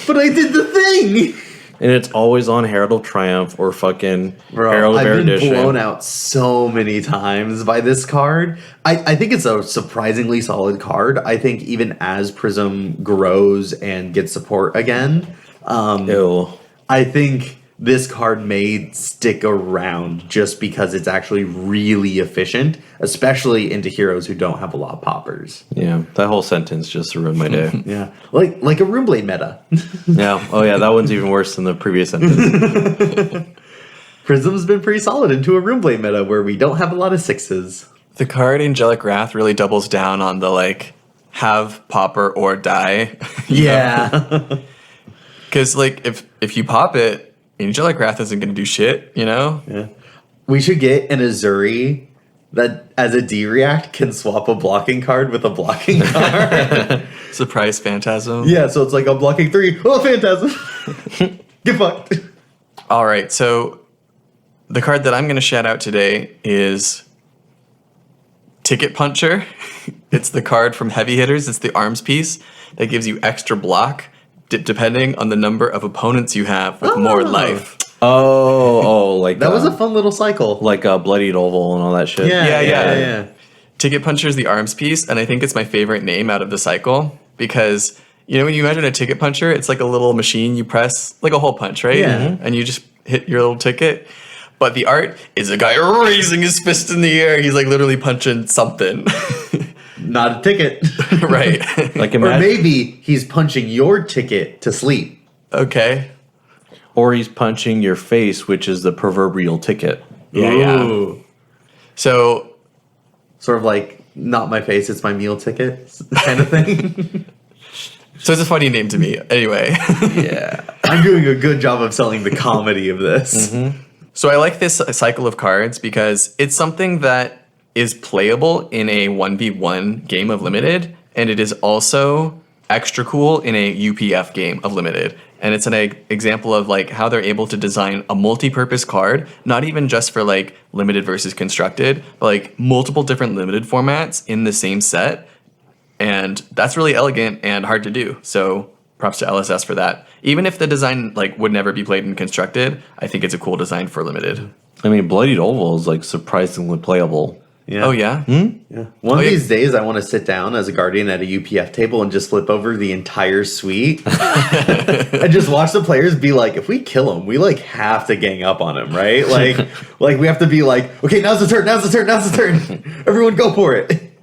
But I did the thing. And it's always on Herald of Triumph or fucking Herald of I've been Erudition. blown out so many times by this card. I think it's a surprisingly solid card. I think even as Prism grows and gets support again, Ew. I think this card may stick around just because it's actually really efficient, especially into heroes who don't have a lot of poppers. Yeah, that whole sentence just ruined my day. Yeah, like a Runeblade meta. Yeah. Oh, yeah, that one's even worse than the previous sentence. Prism's been pretty solid into a Runeblade meta where we don't have a lot of 6s. The card Angelic Wrath really doubles down on the, like, have popper or die. Yeah. Because, like, if you pop it, Angelic Wrath isn't going to do shit, you know? Yeah. We should get an Azuri that, as a D-react, can swap a blocking card with a blocking card. Surprise Phantasm. Yeah, so it's like I'm blocking 3. Oh, Phantasm! Get fucked. All right, so the card that I'm going to shout out today is Ticket Puncher. It's the card from Heavy Hitters. It's the arms piece that gives you extra block depending on the number of opponents you have with more life. Like That was a fun little cycle. like a bloodied oval and all that shit. Yeah. Ticket Puncher is the arms piece, and I think it's my favorite name out of the cycle because, you know, when you imagine a ticket puncher, it's like a little machine you press, like a hole punch, right? Yeah. And you just hit your little ticket. But the art is a guy raising his fist in the air. He's like literally punching something. Not a ticket. Right. Like Or imagine, maybe he's punching your ticket to sleep. Okay. or he's punching your face, which is the proverbial ticket. Yeah. Ooh. So Sort of like, not my face, it's my meal ticket kind of thing. it's a funny name to me. Anyway. Yeah. I'm doing a good job of selling the comedy of this. So I like this cycle of cards because it's something that is playable in a 1v1 game of Limited, and it is also extra cool in a UPF game of Limited. And it's an example of like how they're able to design a multi-purpose card, not even just for like Limited versus Constructed, but like multiple different Limited formats in the same set. And that's really elegant and hard to do. So props to LSS for that. Even if the design like would never be played in Constructed, I think it's a cool design for Limited. I mean, bloodied oval is like surprisingly playable. Yeah. Oh yeah? Yeah. One of yeah. these days, I want to sit down as a guardian at a UPF table and just flip over the entire suite and just watch the players be like, if we kill him, we like have to gang up on him, right? Like we have to be like, okay, now's the turn. Everyone go for it.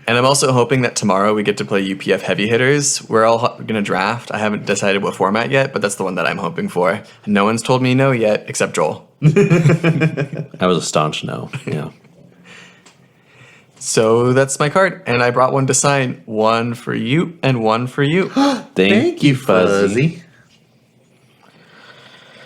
And I'm also hoping that tomorrow we get to play UPF Heavy Hitters. We're all going to draft. I haven't decided what format yet, but that's the one that I'm hoping for. No one's told me no yet, except Joel. That was a staunch no. Yeah. So that's my card, and I brought one to sign. One for you and one for you. Thank you, Fuzzy.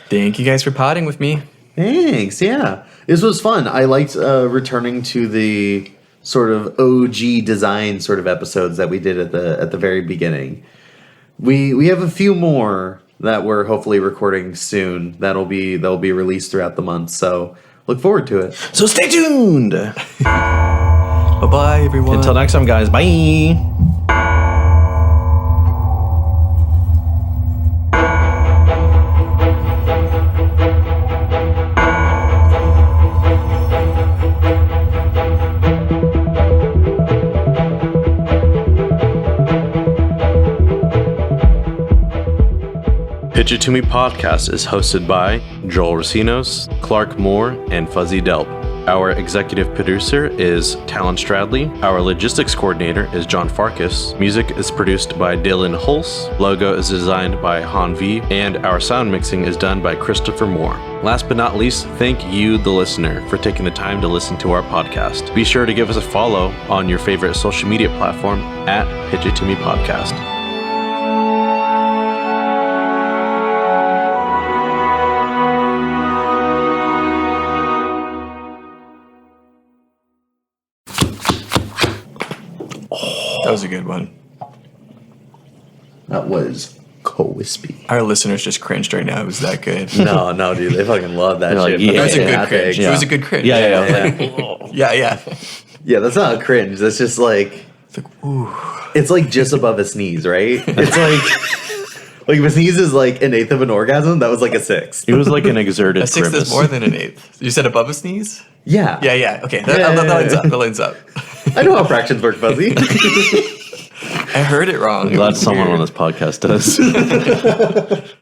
Thank you guys for potting with me. Thanks. Yeah, this was fun. I liked returning to the sort of OG design sort of episodes that we did at the very beginning. We have a few more that we're hopefully recording soon. They'll be released throughout the month. So look forward to it. So stay tuned. Bye-bye, everyone. Until next time, guys. Bye. Pitch It To Me podcast is hosted by Joel Recinos, Clark Moore, and Fuzzy Delp. Our executive producer is Talon Stradley. Our logistics coordinator is John Farkas. Music is produced by Dillon Hulse. Logo is designed by Han V. And our sound mixing is done by Christopher Moore. Last but not least, thank you, the listener, for taking the time to listen to our podcast. Be sure to give us a follow on your favorite social media platform at Pitch It To Me podcast. That was a good one. That was co-wispy. Our listeners just cringed right now. It was that good. No, dude, they fucking love that They're shit. like, yeah. That was a good Outtakes. cringe. Yeah. It was a good cringe. Yeah. Yeah. That's not a cringe. That's just like It's like, ooh. it's like just above a sneeze, right? It's like if a sneeze is like an eighth of an orgasm, that was like a sixth. It was like an exerted A sixth grimace. is more than an eighth. You said above a sneeze? Yeah. Yeah. Okay. That lines up. That lines up. I know how fractions work, Fuzzy. I heard it wrong. I'm glad someone on this podcast does.